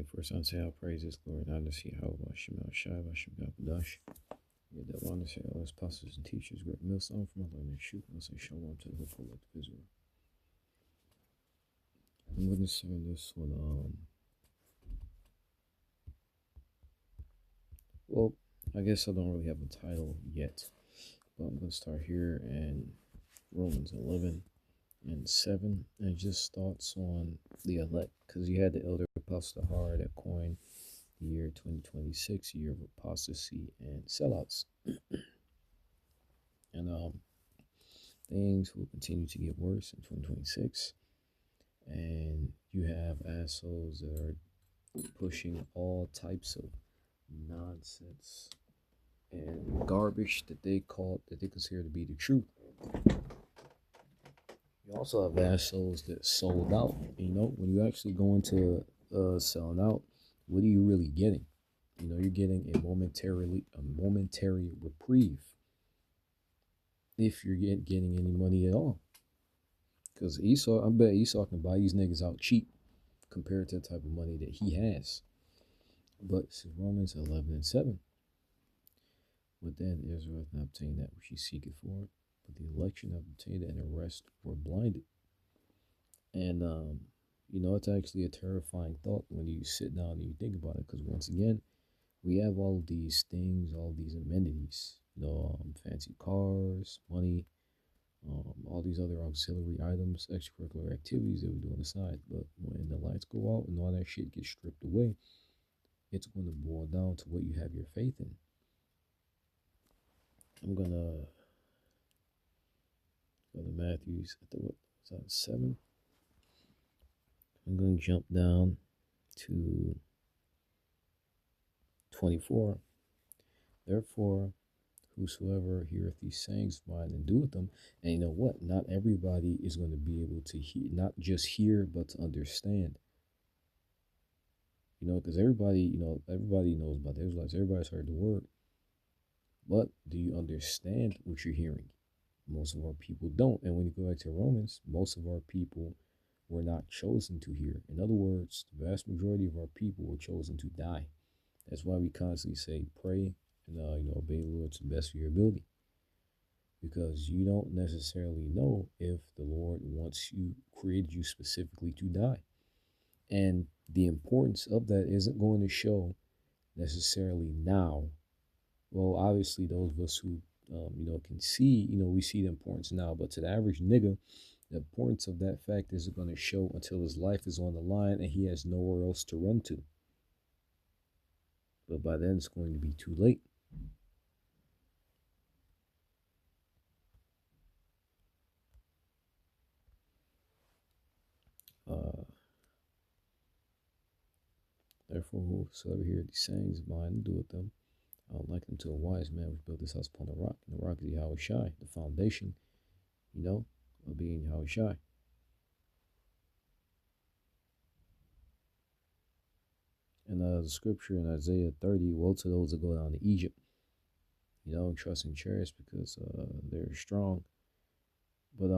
Okay, first I'll say all praises, glory, and honor to Yahweh, Hashem El Shai, Hashem Gabadash. Yeah, that honor to all his apostles and teachers, great millstone from Allah and Shuk, and say shalom to the whole folk of Israel. I'm going to say this one, well, I guess I don't really have a title yet, but I'm going to start here in Romans 11 and 7, and just thoughts on the elect, because you had the elder apostle Har that coined the year 2026, year of apostasy and sellouts. And things will continue to get worse in 2026. And you have assholes that are pushing all types of nonsense and garbage that they consider to be the truth. You also have assholes that sold out. You know, when you actually go into selling out, what are you really getting? You know, you're getting a momentary reprieve, if you're getting any money at all. Because Esau, I bet Esau can buy these niggas out cheap compared to the type of money that he has. But this is Romans 11 and 7. But then Israel hath not obtained that which he seeketh for, but the election have obtained it, and the rest were blinded. And, you know, it's actually a terrifying thought when you sit down and you think about it. Because once again, we have all of these things, all of these amenities, you know, fancy cars, money, all these other auxiliary items, extracurricular activities that we do on the side. But when the lights go out and all that shit gets stripped away, it's going to boil down to what you have your faith in. I'm going to go to Matthew's at the, what was that, 7? I'm going to jump down to 24. Therefore, whosoever heareth these sayings of mine and doeth them, and you know what? Not everybody is going to be able to hear, not just hear, but to understand. You know, because everybody knows about the Israelites. Everybody's heard the word. But do you understand what you're hearing? Most of our people don't. And when you go back to Romans, most of our people were not chosen to hear. In other words, the vast majority of our people were chosen to die. That's why we constantly say, pray and obey the Lord to the best of your ability. Because you don't necessarily know if the Lord created you specifically to die. And the importance of that isn't going to show necessarily now. Well, obviously, those of us who, can see, we see the importance now. But to the average nigga, the importance of that fact isn't going to show until his life is on the line and he has nowhere else to run to. But by then, it's going to be too late. Therefore, whosoever heareth these sayings of mine and doeth them, I would liken to a wise man which built his house upon the rock. And the rock is Yahweh Shai, the foundation, of being Yahweh Shai. And the scripture in Isaiah 30, woe to those that go down to Egypt, and trust in chariots because they're strong. But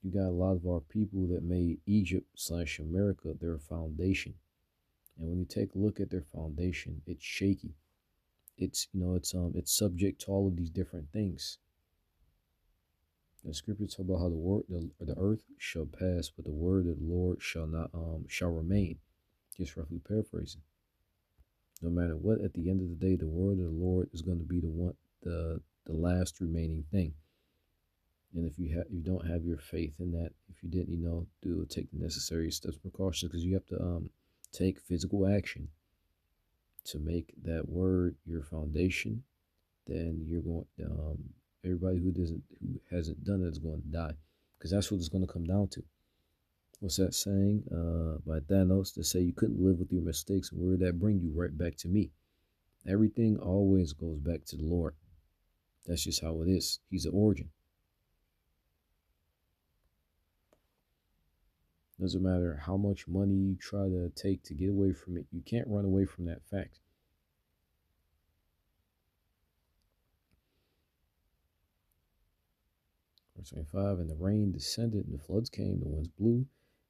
you got a lot of our people that made Egypt/America their foundation. And when you take a look at their foundation, it's shaky. It's it's subject to all of these different things. The scripture talk about how the earth shall pass, but the word of the Lord shall remain. Just roughly paraphrasing. No matter what, at the end of the day, the word of the Lord is going to be the last remaining thing. And if you don't have your faith in that, if you didn't, take the necessary steps, precautions, because you have to take physical action to make that word your foundation, then you're going. Everybody who hasn't done it is going to die, because that's what it's going to come down to. What's that saying by Thanos that say you couldn't live with your mistakes, and where did that bring you? Right back to me. Everything always goes back to the Lord. That's just how it is. He's the origin. Doesn't matter how much money you try to take to get away from it, you can't run away from that fact. Verse 25, and the rain descended, and the floods came, the winds blew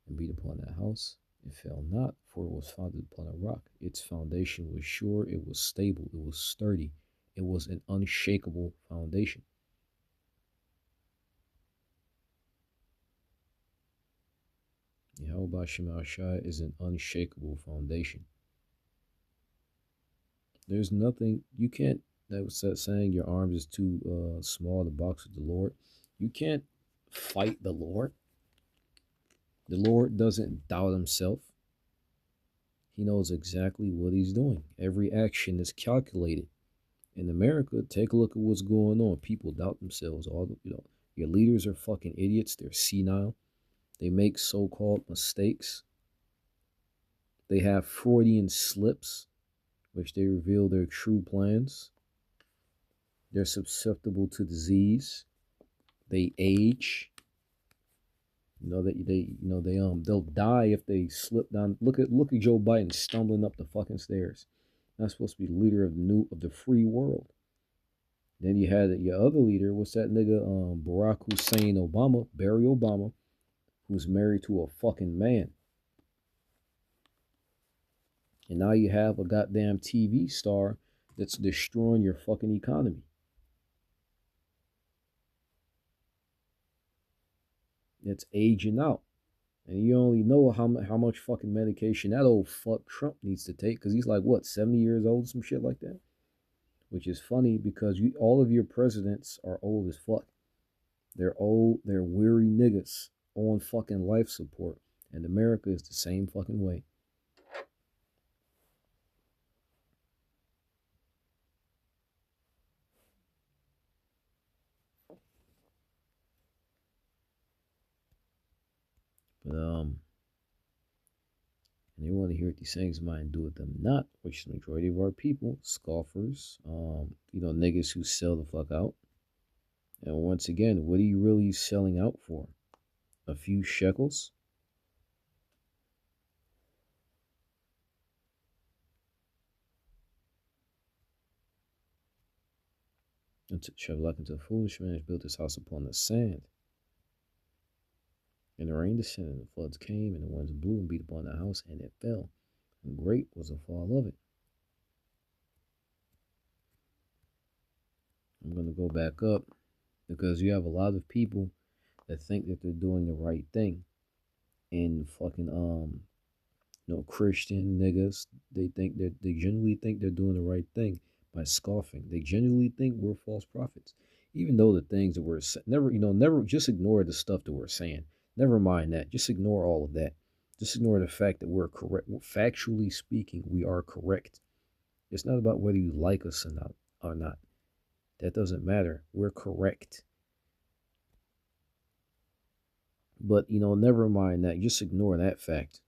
and beat upon that house, It fell not, for it was founded upon a rock. Its foundation was sure, it was stable, it was sturdy, it was an unshakable foundation. Yahweh Shema Shai is an unshakable foundation. There's nothing you can't. That was that saying your arms is too small to box with the Lord. You can't fight the Lord. The Lord doesn't doubt himself. He knows exactly what he's doing. Every action is calculated. In America, take a look at what's going on. People doubt themselves. Your leaders are fucking idiots. They're senile. They make so-called mistakes. They have Freudian slips, which they reveal their true plans. They're susceptible to disease. They age. They'll die if they slip down. Look at Joe Biden stumbling up the fucking stairs. Not supposed to be the leader of the free world. Then you had your other leader. What's that nigga? Barack Hussein Obama, Barry Obama, who's married to a fucking man. And now you have a goddamn TV star that's destroying your fucking economy. It's aging out. And you only know how much fucking medication that old fuck Trump needs to take, because he's like, what, 70 years old, some shit like that? Which is funny because all of your presidents are old as fuck. They're old, they're weary niggas on fucking life support. And America is the same fucking way. But and they want to hear what these things might do with them not, which is the majority of our people, scoffers, niggas who sell the fuck out. And once again, what are you really selling out for? A few shekels? Like until a foolish man has built his house upon the sand. And the rain descended, and the floods came, and the winds blew and beat upon the house, and it fell. And great was the fall of it. I'm going to go back up because you have a lot of people that think that they're doing the right thing. And fucking, Christian niggas, they genuinely think they're doing the right thing by scoffing. They genuinely think we're false prophets. Even though the things that we're never just ignore the stuff that we're saying. Never mind that. Just ignore all of that. Just ignore the fact that we're correct. Factually speaking, we are correct. It's not about whether you like us or not. That doesn't matter. We're correct. But, never mind that. Just ignore that fact.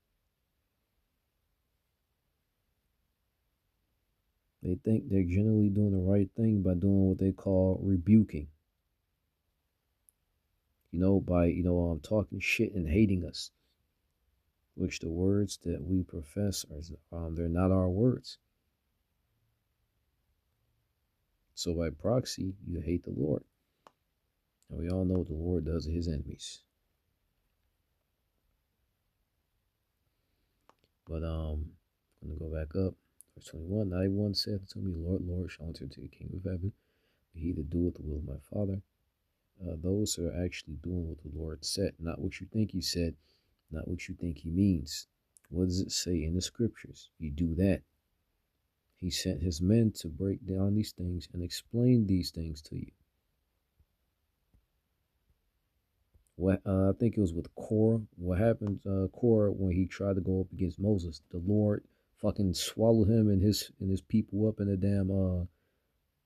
They think they're generally doing the right thing by doing what they call rebuking. By, talking shit and hating us. Which the words that we profess are, they're not our words. So by proxy, you hate the Lord. And we all know what the Lord does to his enemies. But I'm gonna go back up. Verse 21. Not everyone saith unto me, Lord, Lord, shall enter into the kingdom of heaven, but he that doeth the will of my Father. Those who are actually doing what the Lord said, not what you think he said, not what you think he means. What does it say in the scriptures? You do that. He sent his men to break down these things and explain these things to you. I think it was with Korah. What happened, Korah, when he tried to go up against Moses? The Lord fucking swallowed him and his people up in a damn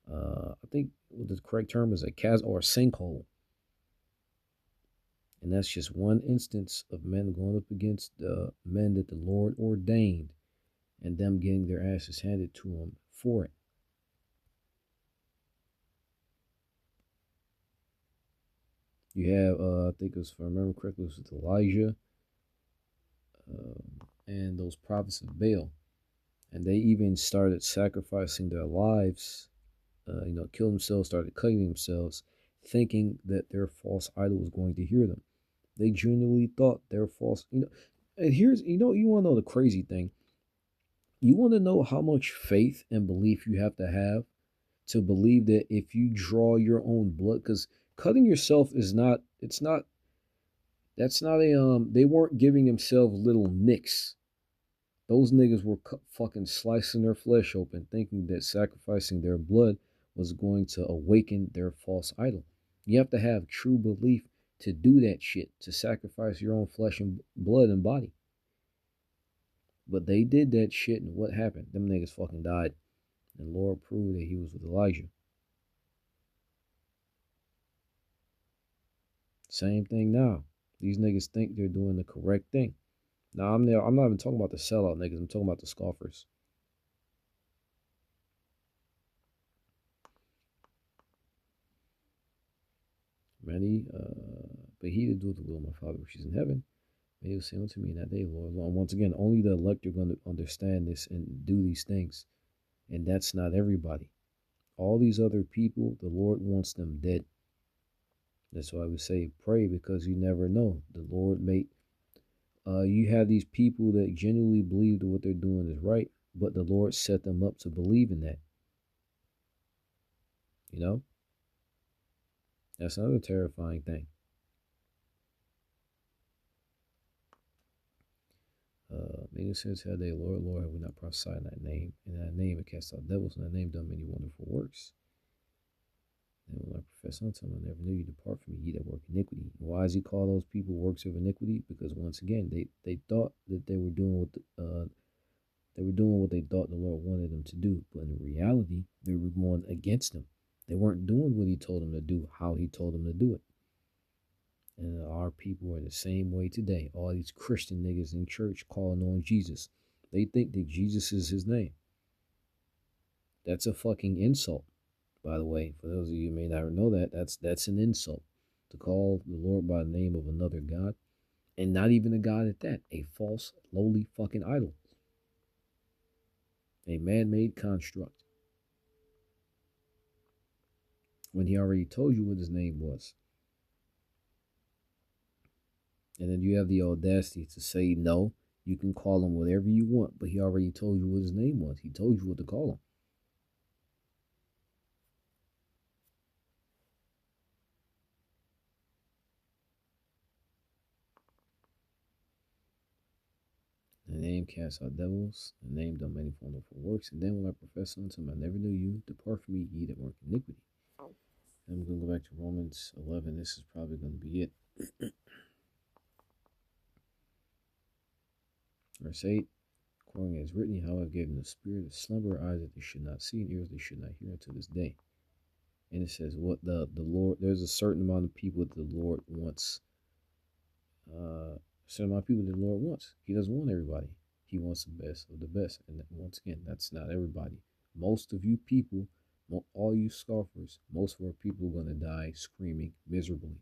I think what the correct term is, a chasm or a sinkhole. And that's just one instance of men going up against the men that the Lord ordained and them getting their asses handed to them for it. You have, I think it was, if I remember correctly, it was with Elijah and those prophets of Baal. And they even started sacrificing their lives, kill themselves, started cutting themselves, thinking that their false idol was going to hear them. They genuinely thought their false, And here's, you want to know the crazy thing. You want to know how much faith and belief you have to believe that if you draw your own blood, because cutting yourself is not, it's not, that's not a, they weren't giving themselves little nicks. Those niggas were fucking slicing their flesh open, thinking that sacrificing their blood was going to awaken their false idol. You have to have true belief to do that shit, to sacrifice your own flesh and blood and body. But they did that shit, and what happened? Them niggas fucking died. And the Lord proved that he was with Elijah. Same thing now. These niggas think they're doing the correct thing. Now, I'm not even talking about the sellout niggas. I'm talking about the scoffers. Many, but he that doeth the will of my Father which is in heaven, may he say unto me in that day, Lord. Once again, only the elect are going to understand this and do these things. And that's not everybody. All these other people, the Lord wants them dead. That's why we say pray, because you never know. The Lord may, you have these people that genuinely believe that what they're doing is right, but the Lord set them up to believe in that. You know? That's another terrifying thing. Many says, "Had they, Lord, Lord, have we not prophesied in that name? In that name, it cast out devils. In that name, done many wonderful works." And when I profess unto him, I never knew you. Depart from me, ye that work iniquity. Why does he call those people works of iniquity? Because once again, they thought that they were doing what they thought the Lord wanted them to do, but in reality, they were going against him. They weren't doing what he told them to do, how he told them to do it. And our people are the same way today. All these Christian niggas in church calling on Jesus. They think that Jesus is his name. That's a fucking insult, by the way. For those of you who may not know that, that's an insult. To call the Lord by the name of another God. And not even a God at that. A false, lowly fucking idol. A man-made construct. When he already told you what his name was. And then you have the audacity to say, no, you can call him whatever you want, but he already told you what his name was. He told you what to call him. The name casts out devils, the name done many wonderful works, and then will I profess unto him, I never knew you, depart from me, ye that work iniquity. And I'm going to go back to Romans 11. This is probably going to be it. Verse 8, according as written, how I gave them the spirit of slumber, eyes that they should not see, and ears they should not hear unto this day. And it says, what the Lord, there's a certain amount of people that the Lord wants. A certain amount of people that the Lord wants. He doesn't want everybody. He wants the best of the best. And once again, that's not everybody. Most of you people, all you scoffers, most of our people are going to die screaming miserably.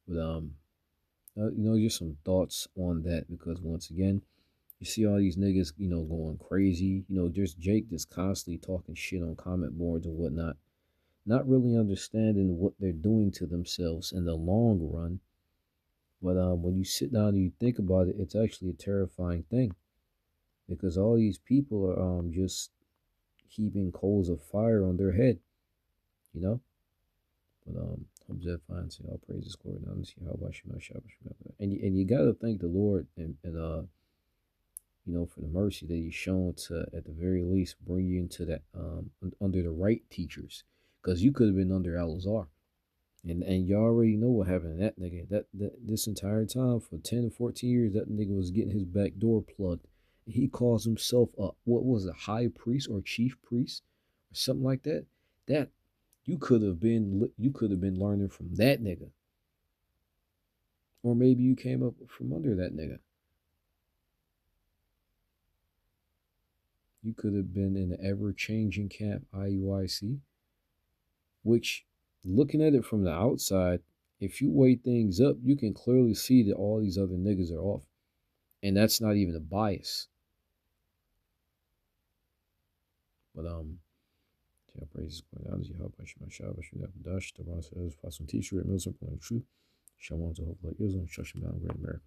But just some thoughts on that, because once again, you see all these niggas, going crazy. There's Jake that's constantly talking shit on comment boards and whatnot, not really understanding what they're doing to themselves in the long run. But when you sit down and you think about it, it's actually a terrifying thing, because all these people are just heaping coals of fire on their head, But hope that finds all praises, glory, and honor to Yahweh. And you gotta thank the Lord and for the mercy that He's shown to, at the very least, bring you into that under the right teachers, because you could have been under Al-Azhar. And y'all already know what happened to that nigga. That this entire time, for 10 to 14 years, that nigga was getting his back door plugged. He calls himself what was it, high priest or chief priest or something like that. That you could have been learning from that nigga. Or maybe you came up from under that nigga. You could have been in the ever-changing camp IUIC, which, looking at it from the outside, if you weigh things up, you can clearly see that all these other niggas are off. And that's not even a bias. But praises, Shalom to hope like Islam, instruction bound Great America.